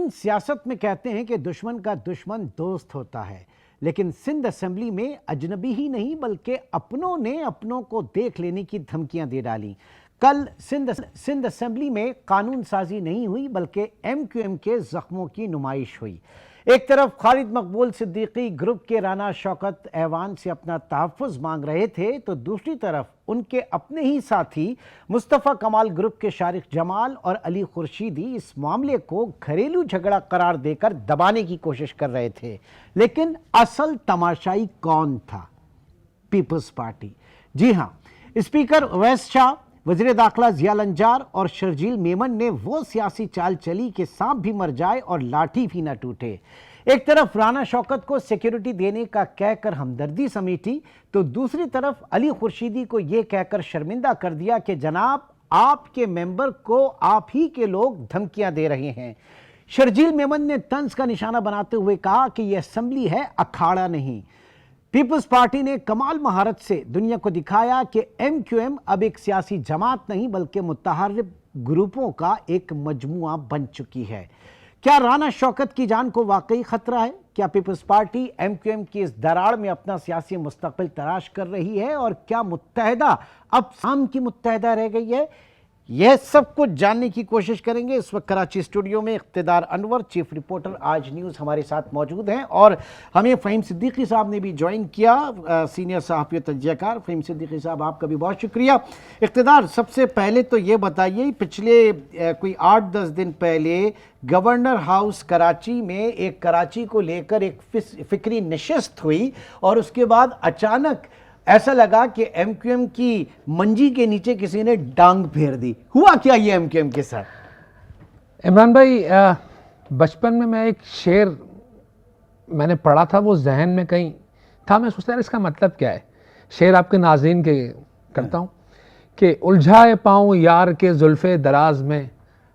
सियासत में कहते हैं कि दुश्मन का दुश्मन दोस्त होता है, लेकिन सिंध असेंबली में अजनबी ही नहीं बल्कि अपनों ने अपनों को देख लेने की धमकियां दे डाली। कल सिंध असेंबली में कानून साजी नहीं हुई बल्कि एमक्यूएम के जख्मों की नुमाइश हुई। एक तरफ खालिद मकबूल सिद्दीकी ग्रुप के राना शौकत ऐवान से अपना तहफ़्फ़ुज़ मांग रहे थे, तो दूसरी तरफ उनके अपने ही साथी मुस्तफ़ा कमाल ग्रुप के शारिक जमाल और अली खुर्शीदी इस मामले को घरेलू झगड़ा करार देकर दबाने की कोशिश कर रहे थे। लेकिन असल तमाशाई कौन था? Peoples party. जी हां, स्पीकर अवैस शाह, वज़ीर दाखिला ज़िया लंजार और शर्जील मेमन ने वो सियासी चाल चली कि सांप भी मर जाए और लाठी भी न टूटे। एक तरफ राना शौकत को सिक्योरिटी देने का कहकर हमदर्दी समेटी, तो दूसरी तरफ अली खुर्शीदी को यह कहकर शर्मिंदा कर दिया कि जनाब, आपके मेंबर को आप ही के लोग धमकियां दे रहे हैं। शर्जील मेमन ने तंज का निशाना बनाते हुए कहा कि यह असेंबली है, अखाड़ा नहीं। पीपल्स पार्टी ने कमाल महारत से दुनिया को दिखाया कि एमक्यूएम अब एक सियासी जमात नहीं बल्कि मुतहर्रिब ग्रुपों का एक मजमुआ बन चुकी है। क्या राना शौकत की जान को वाकई खतरा है? क्या पीपल्स पार्टी एमक्यूएम की इस दरार में अपना सियासी मुस्तकबिल तलाश कर रही है? और क्या मुत्तहदा अब शाम की मुत्तहदा रह गई है? यह सब कुछ जानने की कोशिश करेंगे। इस वक्त कराची स्टूडियो में इख्तिदार अनवर, चीफ रिपोर्टर आज न्यूज़, हमारे साथ मौजूद हैं और हमें फ़हीम सिद्दीकी साहब ने भी ज्वाइन किया, सीनियर सहाफ़ी तजज़ियाकार। फ़हीम सिद्दीकी साहब, आपका भी बहुत शुक्रिया। इख्तिदार, सबसे पहले तो ये बताइए, पिछले कोई 8-10 दिन पहले गवर्नर हाउस कराची में एक कराची को लेकर एक फ़िक्री नशिस्त हुई और उसके बाद अचानक ऐसा लगा कि एमक्यूएम की मंजी के नीचे किसी ने डांग फेर दी। हुआ क्या ये एमक्यूएम के साथ? इमरान भाई, बचपन में मैं एक शेर मैंने पढ़ा था, वो जहन में कहीं था। मैं सोचता यार इसका मतलब क्या है। शेर आपके नाज़रीन के करता हूँ कि उलझाए पाऊँ यार के जुल्फ़े दराज में,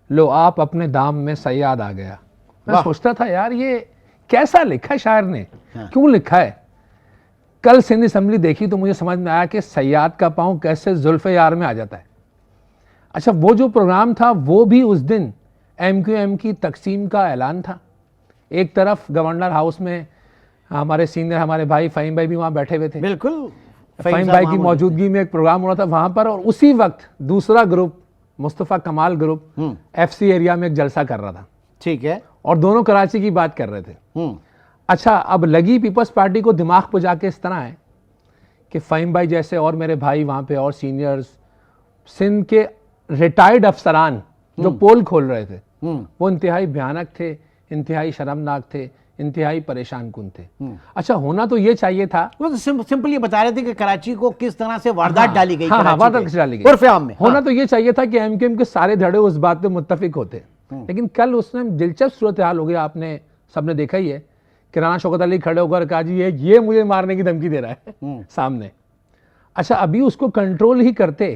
लो आप अपने दाम में सयाद आ गया। मैं सोचता था यार ये कैसा लिखा है शायर ने, क्यों लिखा है। कल सिंध असेंबली देखी तो मुझे समझ में आया कि सयाद का पाँव कैसे जुल्फ़े यार में आ जाता है। अच्छा, वो जो प्रोग्राम था वो भी उस दिन एमक्यूएम की तकसीम का ऐलान था। एक तरफ गवर्नर हाउस में हमारे सीनियर, हमारे भाई फ़हीम भाई भी वहाँ बैठे हुए थे। बिल्कुल, फ़हीम भाई की मौजूदगी में एक प्रोग्राम हो रहा था वहाँ पर, और उसी वक्त दूसरा ग्रुप, मुस्तफ़ा कमाल ग्रुप, FC एरिया में एक जलसा कर रहा था। ठीक है। और दोनों कराची की बात कर रहे थे। अच्छा, अब लगी पीपल्स पार्टी को दिमाग पर जाके इस तरह है कि फ़हीम भाई जैसे और मेरे भाई वहाँ पे और सीनियर्स, सिंध के रिटायर्ड अफसरान जो पोल खोल रहे थे, वो इंतहाई भयानक थे, इंतहाई शर्मनाक थे, इंतहाई परेशान कुन थे। अच्छा, होना तो ये चाहिए था, वो तो सिंपल ये बता रहे थे कि कराची को किस तरह से वारदात डाली गई। वारदात डाली गई उर्फ़े आम में। होना तो ये चाहिए था कि एमक्यूएम के सारे धड़े उस बात पे मुत्तफिक होते। लेकिन कल उसमें दिलचस्प सूरत हाल हो गया। आपने सबने देखा ही है कि राना शौकत अली खड़े होकर कहा जी ये मुझे मारने की धमकी दे रहा है सामने। अच्छा, अभी उसको कंट्रोल ही करते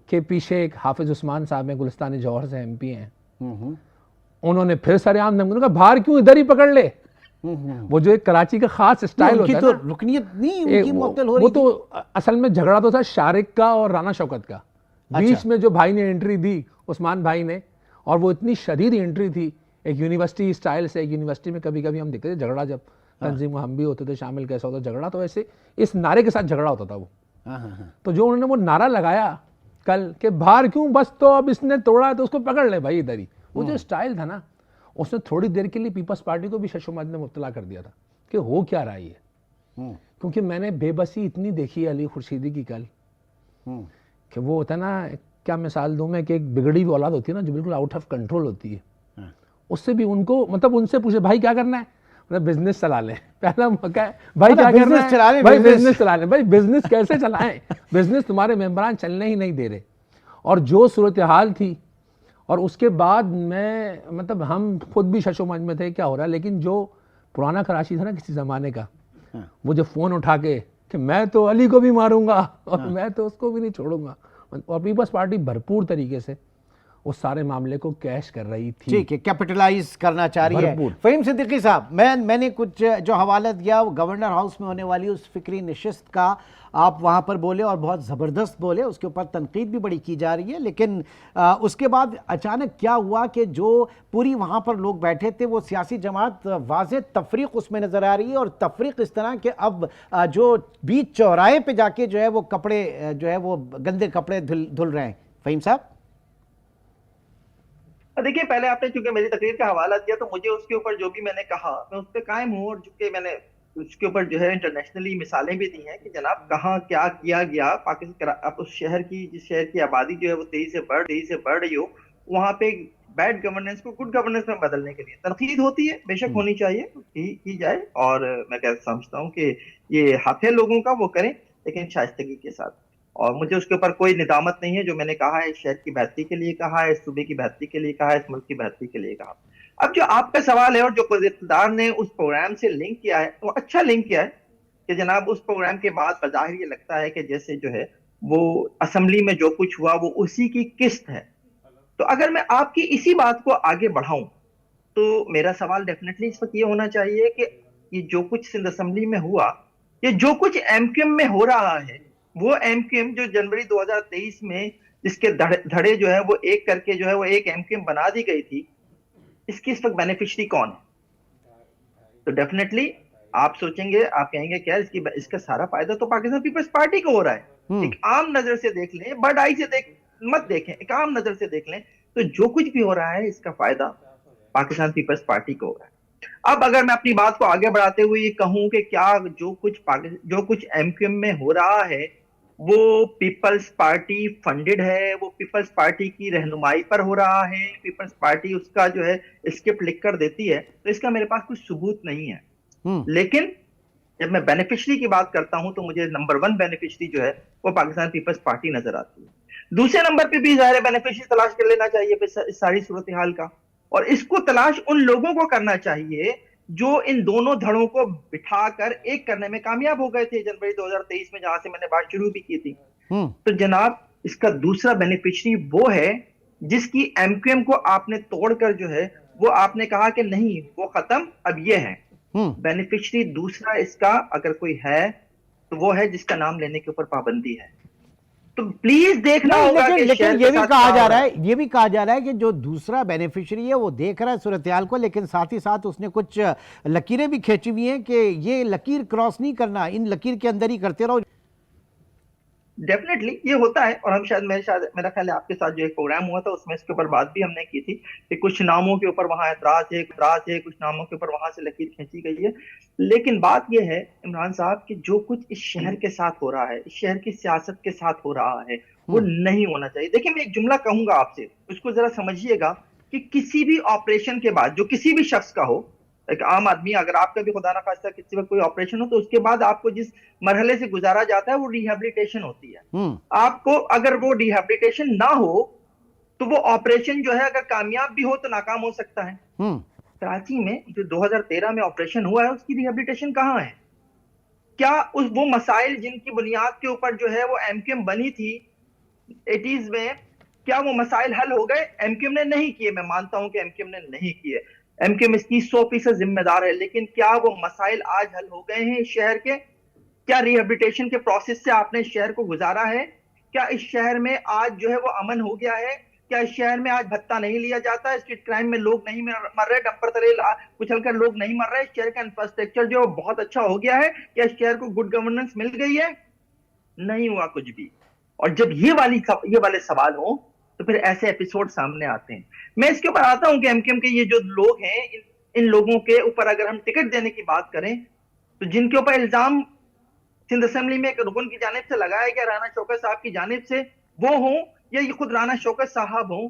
कि पीछे एक हाफिज उस्मान साहब में, गुलिस्तानी जौहर से MP हैं, उन्होंने फिर सरेआम धमकी का बाहर क्यों, इधर ही पकड़ ले। वो जो एक कराची का खास स्टाइल होता है तो रुकनीत नहीं, उनकी मुअत्तल हो रही वो तो असल में झगड़ा तो था शारिक का और राना शौकत का। बीच में जो भाई ने एंट्री दी, उस्मान भाई ने, और वो इतनी शदीद एंट्री थी एक यूनिवर्सिटी स्टाइल से। एक यूनिवर्सिटी में कभी कभी हम देखते थे झगड़ा, जब तंजीम हम भी होते थे शामिल, कैसा होता झगड़ा, तो ऐसे इस नारे के साथ झगड़ा होता था वो। तो जो उन्होंने वो नारा लगाया कल कि बाहर क्यों, बस तो अब इसने तोड़ा है तो उसको पकड़ ले भाई इधर ही, वो जो स्टाइल था ना, उसने थोड़ी देर के लिए पीपल्स पार्टी को भी शशोमत में मुब्तला कर दिया था कि हो क्या रहा है। क्योंकि मैंने बेबसी इतनी देखी है अली खुर्शीदी की कल कि वो होता है ना, क्या मिसाल दूं मैं, कि एक बिगड़ी हुई औलाद होती है ना जो बिल्कुल आउट ऑफ कंट्रोल होती है, उससे भी उनको, मतलब उनसे पूछे भाई क्या करना है, मतलब बिजनेस चला लें। पहला मौका है भाई क्या करना है, भाई बिजनेस चला लें। भाई बिजनेस कैसे चलाएं, बिजनेस तुम्हारे मेंबरान चलने ही नहीं दे रहे। और जो सूरत हाल थी, और उसके बाद मैं, मतलब हम खुद भी शशोमंज में थे क्या हो रहा है। लेकिन जो पुराना कराची था ना किसी ज़माने का, वो जो फ़ोन उठा के कि मैं तो अली को भी मारूंगा और मैं तो उसको भी नहीं छोड़ूंगा, और पीपल्स पार्टी भरपूर तरीके से उस सारे मामले को कैश कर रही थी। ठीक है, कैपिटलाइज करना चाह रही है। भरपूर। फ़हीम सिद्दीकी साहब, मैंने कुछ जो हवाला दिया वो गवर्नर हाउस में होने वाली उस फिक्री नशिस्त का आप वहाँ पर बोले और बहुत ज़बरदस्त बोले, उसके ऊपर तनकीद भी बड़ी की जा रही है, लेकिन उसके बाद अचानक क्या हुआ कि जो पूरी वहाँ पर लोग बैठे थे वो सियासी जमात वाज़ेह तफरीक उसमें नज़र आ रही है, और तफरीक इस तरह के अब जो बीच चौराहे पे जाके जो है वो कपड़े जो है वो गंदे कपड़े धुल रहे हैं। फ़हीम साहब, देखिए, पहले आपने चूंकि मेरी तकरीर का हवाला दिया तो मुझे उसके ऊपर जो भी मैंने कहा मैं उस पर कायम हूँ, और चूंकि मैंने उसके ऊपर जो है इंटरनेशनली मिसालें भी दी हैं कि जनाब कहाँ क्या किया गया। पाकिस्तान आप उस शहर की, जिस शहर की आबादी जो है वो तेजी से बढ़ रही हो, वहां पे बैड गवर्नेंस को गुड गवर्नेंस में बदलने के लिए तनकीद होती है, बेशक होनी चाहिए, की जाए। और मैं क्या समझता हूँ कि ये हक है लोगों का, वो करें, लेकिन शाइस्तगी के साथ। और मुझे उसके ऊपर कोई निदामत नहीं है। जो मैंने कहा है, इस शहर की बेहतरी के लिए कहा है, इस सूबे की बेहतरी के लिए कहा है, इस मुल्क की बेहतरी के लिए कहा। अब जो आपका सवाल है और जो इक़्तिदार ने उस प्रोग्राम से लिंक किया है, वो अच्छा लिंक किया है कि जनाब उस प्रोग्राम के बाद बज़ाहिर ये लगता है कि जैसे जो है वो असेंबली में जो कुछ हुआ वो उसी की किस्त है। तो अगर मैं आपकी इसी बात को आगे बढ़ाऊं तो मेरा सवाल डेफिनेटली इस वक्त ये होना चाहिए कि ये जो कुछ सिंध असेंबली में हुआ, ये जो कुछ एमक्यूएम में हो रहा है, वो एमक्यूएम जो जनवरी 2023 में जिसके धड़े जो है वो एक करके जो है वो एक एमक्यूएम बना दी गई थी, इसकी इस वक्त बेनिफिशियरी कौन है? तो डेफिनेटली आप सोचेंगे, आप कहेंगे क्या इसका सारा फायदा तो पाकिस्तान पीपल्स पार्टी को हो रहा है। एक आम नजर से देख लें, बर्ड आई से मत देखें, एक आम नजर से देख लें तो जो कुछ भी हो रहा है इसका फायदा पाकिस्तान पीपल्स पार्टी को हो रहा है। अब अगर मैं अपनी बात को आगे बढ़ाते हुए ये कहूं कि क्या जो कुछ एमक्यूएम में हो रहा है वो पीपल्स पार्टी फंडेड है, वो पीपल्स पार्टी की रहनुमाई पर हो रहा है, पीपल्स पार्टी उसका जो है स्क्रिप्ट लिख कर देती है, तो इसका मेरे पास कुछ सबूत नहीं है। लेकिन जब मैं बेनिफिशियरी की बात करता हूं तो मुझे नंबर 1 बेनिफिशियरी जो है वो पाकिस्तान पीपल्स पार्टी नजर आती है। दूसरे नंबर पे भी जाहिर बेनिफिशियरी तलाश कर लेना चाहिए इस सारी सूरत हाल का, और इसको तलाश उन लोगों को करना चाहिए जो इन दोनों धड़ों को बिठाकर एक करने में कामयाब हो गए थे जनवरी 2023 में, जहां से मैंने बात शुरू भी की थी। तो जनाब इसका दूसरा बेनिफिशियरी वो है जिसकी एमक्यूएम को आपने तोड़कर जो है वो आपने कहा कि नहीं वो खत्म, अब ये है बेनिफिशियरी। दूसरा इसका अगर कोई है तो वो है जिसका नाम लेने के ऊपर पाबंदी है। तो प्लीज देखना होगा कि लेकिन ये भी कहा जा रहा है कि जो दूसरा बेनिफिशियरी है वो देख रहा है सूरत हाल को, लेकिन साथ ही साथ उसने कुछ लकीरें भी खींची हुई हैं कि ये लकीर क्रॉस नहीं करना, इन लकीर के अंदर ही करते रहो। डेफिनेटली ये होता है, और हम शायद मेरा ख्याल है आपके साथ जो एक प्रोग्राम हुआ था उसमें इसके ऊपर बात भी हमने की थी कि कुछ नामों के ऊपर वहां एतराज है, कुछ नामों के ऊपर वहां से लकीर खींची गई है। लेकिन बात यह है इमरान साहब कि जो कुछ इस शहर के साथ हो रहा है, इस शहर की सियासत के साथ हो रहा है, वो नहीं होना चाहिए। देखिए, मैं एक जुमला कहूंगा आपसे, उसको जरा समझिएगा कि किसी भी ऑपरेशन के बाद, जो किसी भी शख्स का हो, एक आम आदमी, अगर आपका भी खुदा ना खास्ता किसी वक्त कोई ऑपरेशन हो तो उसके बाद आपको जिस मरहले से गुजारा जाता है वो रिहैबिलिटेशन होती है। आपको अगर वो रिहैबिलिटेशन ना हो तो वो ऑपरेशन जो है अगर कामयाब भी हो तो नाकाम हो सकता है। कराची में जो 2013 में ऑपरेशन हुआ है उसकी रिहैबिलिटेशन कहाँ है? क्या वो मसाइल जिनकी बुनियाद के ऊपर जो है वो एमक्यूएम बनी थी 80s में, क्या वो मसाइल हल हो गए? एमक्यूएम ने नहीं किए। मैं मानता हूं कि एमक्यूएम ने नहीं किए, एमक्यूएम इसकी 100% जिम्मेदार है, लेकिन क्या वो मसाइल आज हल हो गए हैं इस शहर के? क्या रिहेबिलिटेशन के प्रोसेस से आपने इस शहर को गुजारा है? क्या इस शहर में आज जो है वो अमन हो गया है? क्या इस शहर में आज भत्ता नहीं लिया जाता? स्ट्रीट क्राइम में लोग नहीं मर रहे, डंपर तले कुचलकर लोग नहीं मर रहे? इस शहर का इंफ्रास्ट्रक्चर जो बहुत अच्छा हो गया है? क्या इस शहर को गुड गवर्नेंस मिल गई है? नहीं हुआ कुछ भी। और जब ये वाले सवाल हो तो फिर ऐसे एपिसोड सामने आते हैं। मैं इसके ऊपर आता हूं कि एमक्यूएम के ये जो लोग हैं, इन लोगों के ऊपर अगर हम टिकट देने की बात करें तो जिनके ऊपर इल्जाम सिंध असेंबली में एक रुकन की जानिब से लगाया गया, राना शौकत साहब की जानिब से, वो हों या ये खुद राना शौकत साहब हों,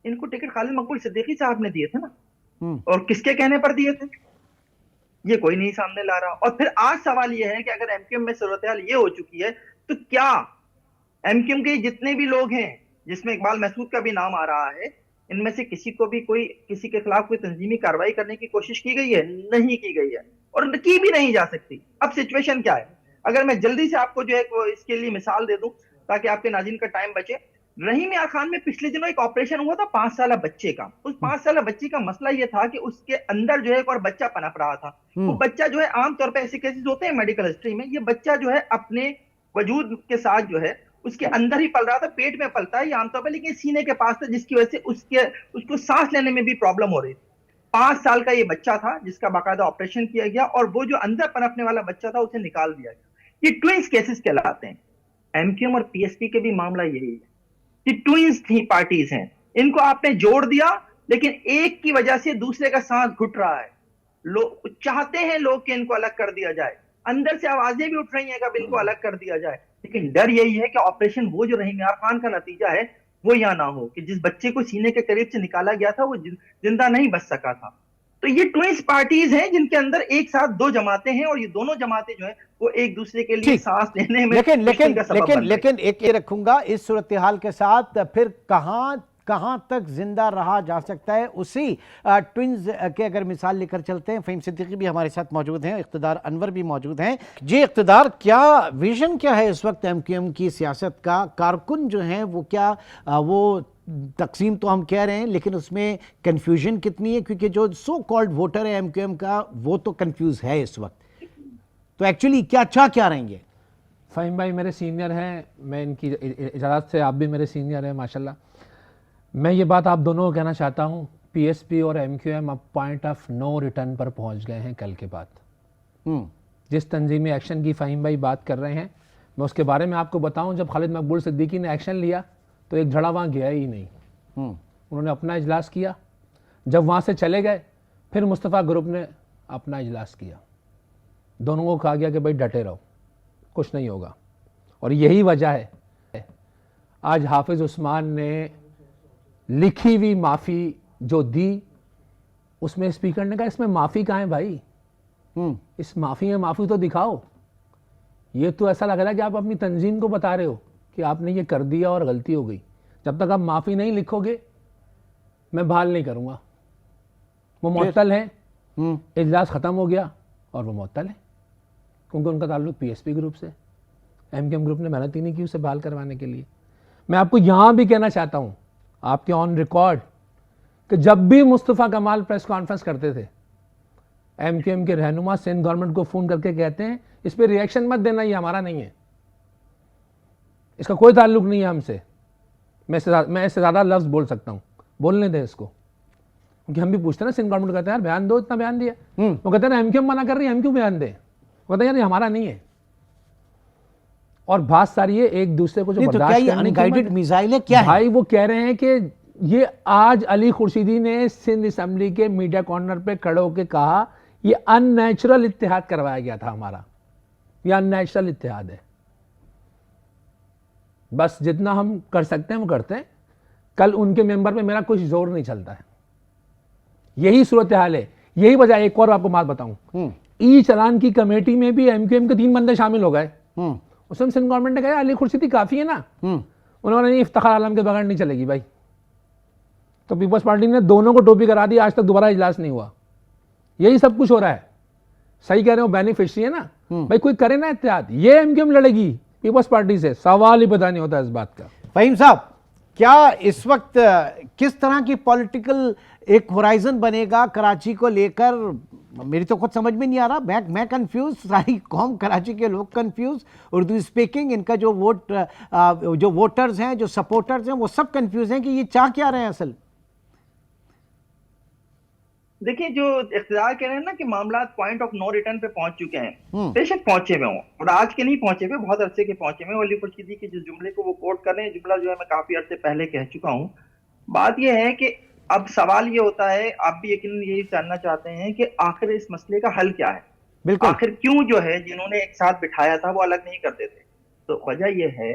इनको टिकट खालिद मकबूल सिद्दीकी साहब ने दिए थे ना, और किसके कहने पर दिए थे ये कोई नहीं सामने ला रहा। और फिर आज सवाल ये है कि अगर एमक्यूएम में सूरत हाल ये हो चुकी है तो क्या एमक्यूएम के जितने भी लोग हैं, जिसमें इकबाल महसूद का भी नाम आ रहा है, इनमें से किसी के खिलाफ कोई तंजीमी कार्रवाई करने की कोशिश की गई है? नहीं की गई है, और की भी नहीं जा सकती। अब सिचुएशन क्या है? अगर मैं जल्दी से आपको जो है इसके लिए मिसाल दे दूं ताकि आपके नाज़रीन का टाइम बचे। रहीम यार खान में पिछले दिनों एक ऑपरेशन हुआ था 5 साल बच्चे का। उस 5 साल बच्चे का मसला ये था कि उसके अंदर जो है एक और बच्चा पनप रहा था। वो बच्चा जो है, आमतौर पर ऐसे केसेस होते हैं मेडिकल हिस्ट्री में, ये बच्चा जो है अपने वजूद के साथ जो है उसके अंदर ही पल रहा था, पेट में पलता है ये आमतौर पर, लेकिन सीने के पास था, जिसकी वजह से उसको सांस लेने में भी प्रॉब्लम हो रही थी। 5 साल का ये बच्चा था जिसका बाकायदा ऑपरेशन किया गया, और वो जो अंदर पनपने वाला बच्चा था उसे निकाल दिया गया। ये ट्विंस केसेस कहलाते हैं। एमक्यूएम और पीएसपी के भी मामला यही है कि ट्विंस थी पार्टीज हैं, इनको आपने जोड़ दिया, लेकिन एक की वजह से दूसरे का सांस घुट रहा है। लोग चाहते हैं लोग कि इनको अलग कर दिया जाए, अंदर से आवाजें भी उठ रही हैं कि अब इनको अलग कर दिया जाए, लेकिन डर यही है कि ऑपरेशन वो जो रहीम यार खान का नतीजा है वो यह ना हो कि जिस बच्चे को सीने के करीब से निकाला गया था वो जिंदा नहीं बच सका था। तो ये ट्विंस पार्टीज हैं जिनके अंदर एक साथ दो जमातें हैं, और ये दोनों जमातें जो है वो एक दूसरे के लिए ठीक, सांस लेने में लेकिन मुश्किल लेकिन का सबब लेकिन बन रही। लेकिन एक ये रखूंगा, इस सूरत हाल के साथ फिर कहां कहां तक जिंदा रहा जा सकता है, उसी ट्विंस के अगर मिसाल लेकर चलते हैं। फ़हीम सिद्दीकी भी हमारे साथ मौजूद हैं, इक़्तिदार अनवर भी मौजूद हैं। जी इक़्तिदार, क्या विजन क्या है इस वक्त एमक्यूएम की सियासत का? कारकुन जो हैं वो क्या वो तकसीम तो हम कह रहे हैं, लेकिन उसमें कन्फ्यूजन कितनी है? क्योंकि जो सो कॉल्ड वोटर है एमक्यूएम का वो तो कन्फ्यूज है इस वक्त, तो एक्चुअली क्या चाह क्या रहेंगे? फ़हीम भाई मेरे सीनियर हैं, मैं इनकी इजाज़त से, आप भी मेरे सीनियर हैं माशाल्लाह। मैं ये बात आप दोनों को कहना चाहता हूँ, पीएसपी और एमक्यूएम अब पॉइंट ऑफ नो रिटर्न पर पहुँच गए हैं कल के बाद। जिस तंजीमी एक्शन की फ़हीम भाई बात कर रहे हैं, मैं उसके बारे में आपको बताऊँ। जब खालिद मकबूल सिद्दीकी ने एक्शन लिया तो एक झड़ा वहाँ गया ही नहीं। उन्होंने अपना इजलास किया, जब वहाँ से चले गए फिर मुस्तफ़ा ग्रुप ने अपना इजलास किया। दोनों को कहा गया कि भाई डटे रहो, कुछ नहीं होगा। और यही वजह है आज हाफिज़ उस्मान ने लिखी हुई माफ़ी जो दी, उसमें स्पीकर ने कहा इसमें माफ़ी कहाँ है भाई, इस माफ़ी में माफ़ी तो दिखाओ। ये तो ऐसा लग रहा है कि आप अपनी तंजीम को बता रहे हो कि आपने ये कर दिया और गलती हो गई। जब तक आप माफ़ी नहीं लिखोगे मैं बहाल नहीं करूँगा। वो मुअत्तल हैं, इजलास ख़त्म हो गया और वो मुअत्तल हैं, क्योंकि उनका ताल्लुक पीएसपी ग्रुप से। एमक्यूएम ग्रुप ने मेहनत ही नहीं की उसे बहाल करवाने के लिए। मैं आपको यहाँ भी कहना चाहता हूँ, आपके ऑन रिकॉर्ड, कि जब भी मुस्तफ़ा कमाल प्रेस कॉन्फ्रेंस करते थे, एमक्यूएम के रहनुमा सिंध गवर्नमेंट को फ़ोन करके कहते हैं इस पर रिएक्शन मत देना, ये हमारा नहीं है, इसका कोई ताल्लुक नहीं है हमसे। मैं इससे ज़्यादा लफ्ज़ बोल सकता हूँ, बोलने दें इसको, क्योंकि हम भी पूछते हैं ना, सिंध गवर्नमेंट कहते हैं यार बयान दो, इतना बयान दिया। वो कहते हैं ना एमक्यूएम मना कर रही है, हम क्यों बयान दें? वो कहते हैं यार ये हमारा नहीं है। और बात सारी है एक दूसरे को जो बर्दाश्त करने की अनगाइडेड मिसाइल है क्या है? भाई वो कह रहे हैं कि ये आज अली खुर्शीदी ने सिंध असेंबली के मीडिया कॉर्नर पे खड़े होकर कहा ये अननेचुरल इत्तेहाद करवाया गया था हमारा, ये अननेचुरल इत्तेहाद है। बस जितना हम कर सकते हैं वो करते हैं। कल उनके मेंबर पे मेरा कुछ जोर नहीं चलता है, यही सूरत हाल है। यही वजह, एक और आपको बात बताऊं, ई चलान की कमेटी में भी एमक्यूएम के 3 बंदे शामिल हो गए। उसमें सिंध गवर्नमेंट ने कहा अली खुर्शीदी काफी है ना, उन्होंने नहीं, इफ्तिखार आलम के बगैर नहीं चलेगी भाई। तो पीपल्स पार्टी ने दोनों को टोपी करा दी, आज तक दोबारा इजलास नहीं हुआ। यही सब कुछ हो रहा है। सही कह रहे हो, बेनिफिशियरी है ना भाई, कोई करे ना इत्तेहाद, ये एमक्यूएम लड़ेगी पीपल्स पार्टी से, सवाल ही पता नहीं होता इस बात का। फ़हीम साहब, क्या इस वक्त किस तरह की पॉलिटिकल एक होराइजन बनेगा कराची को लेकर? मेरी तो खुद समझ में नहीं आ रहा, मैं कंफ्यूज, सारी कौम कराची के लोग कंफ्यूज, उर्दू स्पीकिंग, इनका जो जो वोटर्स हैं, जो सपोर्टर्स हैं, वो सब कंफ्यूज हैं कि ये चाह क्या रहे हैं असल। देखिए, जो इख्तियार कह रहे हैं ना कि मामला पॉइंट ऑफ नो रिटर्न पे पहुंच चुके हैं, बेशक पहुंचे हुए हों, और आज के नहीं पहुंचे हुए, बहुत अरसे के पहुंचे हुए। अली खुर्शीदी के जिस जुमले को वो कोट कर रहे हैं, जुमला जो है मैं काफी अरसे पहले कह चुका हूं। बात यह है कि अब सवाल ये होता है, आप भी यकीनन यही जानना चाहते हैं कि आखिर इस मसले का हल क्या है। बिल्कुल, आखिर क्यों जो है जिन्होंने एक साथ बिठाया था वो अलग नहीं करते थे? तो वजह यह है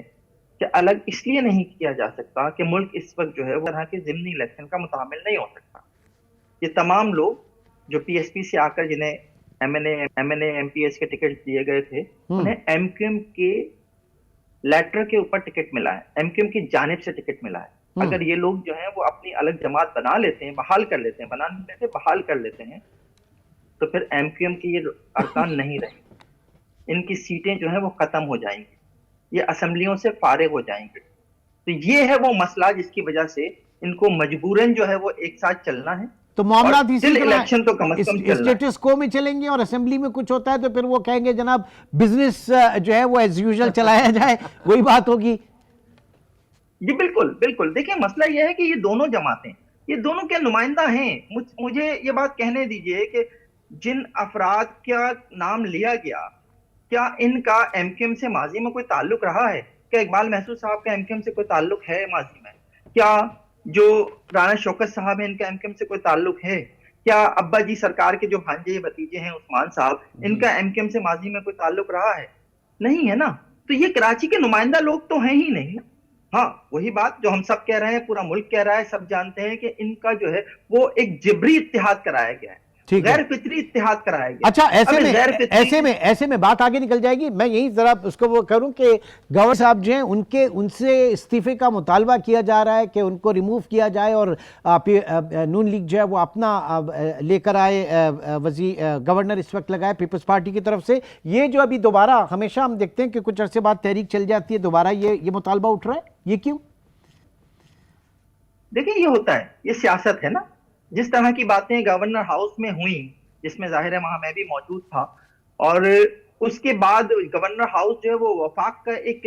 कि अलग इसलिए नहीं किया जा सकता कि मुल्क इस वक्त जो है वो तरह के ज़िमनी इलेक्शन का मुतामिल नहीं हो सकता। ये तमाम लोग जो पीएसपी से आकर जिन्हें एमएनए एमपीएस के टिकट दिए गए थे, उन्हें एमक्यूएम के लेटर के ऊपर टिकट मिला है, एमक्यूएम की जानिब से टिकट मिला है। अगर ये लोग जो हैं वो अपनी अलग जमात बना लेते हैं, बहाल कर लेते हैं, बहाल कर लेते हैं, तो फिर एमक्यूएम की ये अरकान नहीं रहेंगे, इनकी सीटें जो हैं वो खत्म हो जाएंगी, ये असेंबलियों से फारिग हो जाएंगे। तो ये है वो मसला जिसकी वजह से इनको मजबूरन जो है वो एक साथ चलना है। तो मामला और इसी तरह इलेक्शन तो कम से कम चलना है। स्टेटस को में चलेंगे और असेंबली में कुछ होता है तो फिर वो कहेंगे जनाब बिजनेस जो है वो एज यूजुअल चलाया जाए, वही बात होगी। जी बिल्कुल बिल्कुल। देखिए मसला यह है कि ये दोनों जमातें, ये दोनों के नुमाइंदा हैं। मुझे ये बात कहने दीजिए कि जिन अफराद का नाम लिया गया, क्या इनका एमक्यूएम से माजी में कोई ताल्लुक रहा है? क्या इकबाल महसूद साहब का एमक्यूएम से कोई ताल्लुक है माजी में? क्या जो राना शौकत साहब है इनका एमक्यूएम से कोई ताल्लुक है? क्या अब्बा जी सरकार के जो भांजे भतीजे हैं उस्मान साहब, इनका एमक्यूएम से माजी में कोई ताल्लुक रहा है? नहीं है ना। तो ये कराची के नुमाइंदा लोग तो हैं ही नहीं। हाँ, वही बात जो हम सब कह रहे हैं, पूरा मुल्क कह रहा है, सब जानते हैं कि इनका जो है वो एक जिबरी इत्तेहाद कराया गया है, गैर फितरी इत्तेहाद कराया गया। अच्छा, ऐसे में बात आगे निकल जाएगी। मैं यही जरा उसको वो करूं कि गवर्नर साहब जो हैं उनसे इस्तीफे का मुतालबा किया जा रहा है कि उनको रिमूव किया जाए और नून लीग जो है वो अपना लेकर आए गवर्नर इस वक्त लगाए पीपल्स पार्टी की तरफ से। ये जो अभी दोबारा हमेशा हम देखते हैं कि कुछ अरसे बाद तहरीक चल जाती है, दोबारा ये मुतालबा उठ रहा है, ये क्यों? देखिए ये होता है, ये सियासत है ना। जिस तरह की बातें गवर्नर हाउस में हुई, जिसमें जाहिर है वहां मैं भी मौजूद था, और उसके बाद गवर्नर हाउस जो है वो वफाक का एक,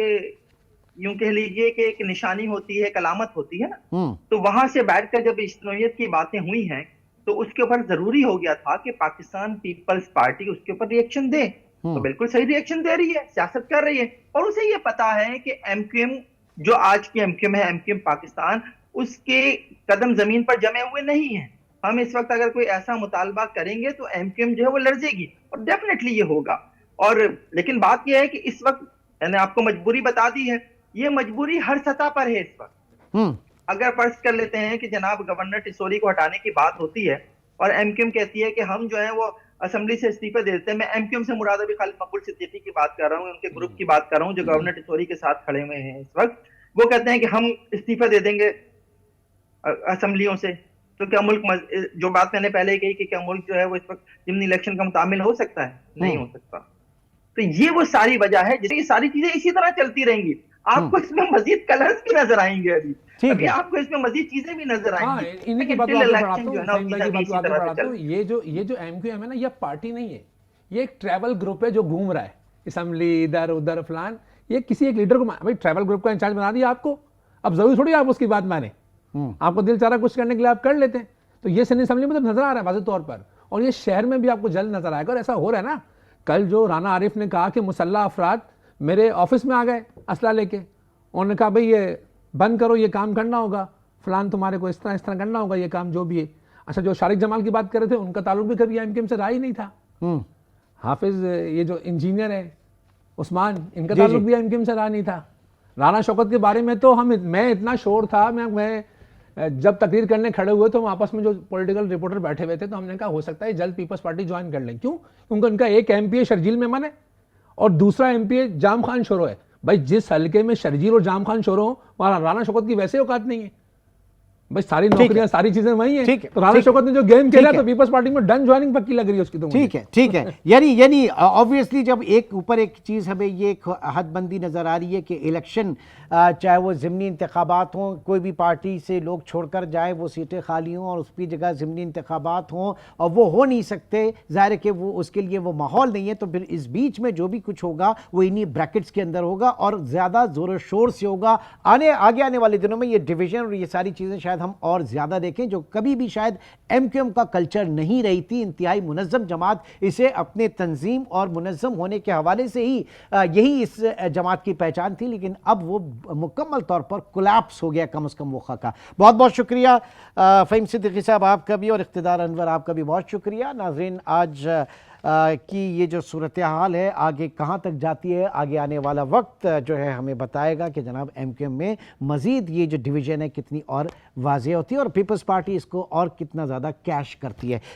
यूं कह लीजिए कि एक निशानी होती है, एक अलामत होती है ना। तो वहां से बैठकर जब इज्तिमाइयत की बातें हुई हैं तो उसके ऊपर जरूरी हो गया था कि पाकिस्तान पीपल्स पार्टी उसके ऊपर रिएक्शन दे। तो बिल्कुल सही रिएक्शन दे रही है, सियासत कर रही है, और उसे ये पता है कि एमक्यूएम जो आज की एमक्यूएम है, एमक्यूएम पाकिस्तान, उसके कदम जमीन पर जमे हुए नहीं है। हम इस वक्त अगर कोई ऐसा मुतालबा करेंगे तो एमक्यूएम जो है वो लर्जेगी, और डेफिनेटली ये होगा। और लेकिन बात यह है कि इस वक्त मैंने आपको मजबूरी बता दी है, ये मजबूरी हर सतह पर है इस वक्त। अगर फर्ज कर लेते हैं कि जनाब गवर्नर टिसोरी को हटाने की बात होती है और एमक्यूएम कहती है कि हम जो है वो असेंबली से इस्तीफे दे देते हैं। मैं एमक्यूएम से मुराद अभी खालिद मकबूल सिद्दीकी की बात कर रहा हूँ, उनके ग्रुप की बात कर रहा हूँ जो गवर्नर टिसोरी के साथ खड़े हुए हैं इस वक्त। वो कहते हैं कि हम इस्तीफा दे देंगे असेंबलियों से, तो क्या मुल्क, जो बात मैंने पहले कही कि क्या मुल्क जो है वो इस वक्त जिमनी इलेक्शन का मुतामिल हो सकता है? नहीं हो सकता। तो ये वो सारी वजह है जिससे ये सारी चीजें इसी तरह चलती रहेंगी। आपको इसमें मजीद कलर्स भी नजर आएंगे, अभी आपको इसमें मजीद चीजें भी नजर आएंगी। इन्हीं की बात बढ़ाता हूं। ये जो एमक्यूएम है ना, ये पार्टी नहीं है, ये एक ट्रैवल ग्रुप है जो घूम रहा है असेंबली इधर उधर फलान। ये किसी एक लीडर को, भाई ट्रैवल ग्रुप का इंचार्ज बना दिया आपको, अब जरूरी थोड़ी आप उसकी बात माने। आपको दिल चाह रहा कुछ करने के लिए आप कर लेते हैं। तो ये सिंध असेंबली में तो नजर आ रहा है वाज़ेह तौर पर, और ये शहर में भी आपको जल्द नजर आएगा। और ऐसा हो रहा है ना, कल जो राना आरिफ ने कहा कि मुसल्ला अफराद मेरे ऑफिस में आ गए असला लेके, उन्होंने कहा भाई ये बंद करो, ये काम करना होगा, फलान तुम्हारे को इस तरह करना होगा, ये काम जो भी है। अच्छा, जो शारिक जमाल की बात कर रहे थे, उनका ताल्लुक भी कभी एमक्यूएम से रहा ही नहीं था। हाफिज, ये जो इंजीनियर है उस्मान, इनका ताल्लुक भी एमक्यूएम से रहा नहीं था। राना शौकत के बारे में तो मैं इतना शोर था, मैं जब तकरीर करने खड़े हुए तो आपस में जो पॉलिटिकल रिपोर्टर बैठे हुए थे, तो हमने कहा हो सकता है जल्द पीपल्स पार्टी ज्वाइन कर लें। क्यों? क्योंकि उनका एक एमपी शर्जील मेमन है और दूसरा एमपी जाम खान शोरो है। भाई जिस हल्के में शर्जील और जाम खान शोरो हो, वहां राना शौकत की वैसे औकात नहीं है। भाई सारी नौकरियां सारी चीजें वही हैं। तो राना शौकत ने जो गेम खेला तो पीपल्स पार्टी में डन ज्वाइनिंग पक्की लग रही है उसकी। तो ठीक है यानी ऑब्वियसली जब एक ऊपर एक चीज हमें ये हदबंदी नजर आ रही है कि इलेक्शन, चाहे वो ज़िमनी इंतखाबात हों, कोई भी पार्टी से लोग छोड़कर जाए, वो सीटें खाली हों और उसकी जगह ज़िमनी इंतखाबात हों, और वो हो नहीं सकते, ज़ाहिर है कि वो उसके लिए वो माहौल नहीं है। तो फिर इस बीच में जो भी कुछ होगा वो इन्हीं ब्रैकेट्स के अंदर होगा और ज़्यादा ज़ोर शोर से होगा। आगे आने वाले दिनों में ये डिवीज़न और ये सारी चीज़ें शायद हम और ज़्यादा देखें, जो कभी भी शायद एमक्यूएम का कल्चर नहीं रही थी। इंतहाई मुनज़्ज़म जमात, इसे अपने तंजीम और मुनज़्ज़म होने के हवाले से ही यही इस जमात की पहचान थी, लेकिन अब वो मुकम्मल तौर पर कोलैप्स हो गया, कम से कम वो खाका। बहुत बहुत शुक्रिया फ़हीम सिद्दीकी साहब आपका भी, और इक़्तिदार अनवर आपका भी बहुत शुक्रिया। नाज़रीन, आज की ये जो सूरत हाल है आगे कहाँ तक जाती है, आगे आने वाला वक्त जो है हमें बताएगा कि जनाब एमक्यूएम में मज़ीद ये जो डिवीज़न है कितनी और वाज़ेह होती है और पीपल्स पार्टी इसको और कितना ज़्यादा कैश करती है।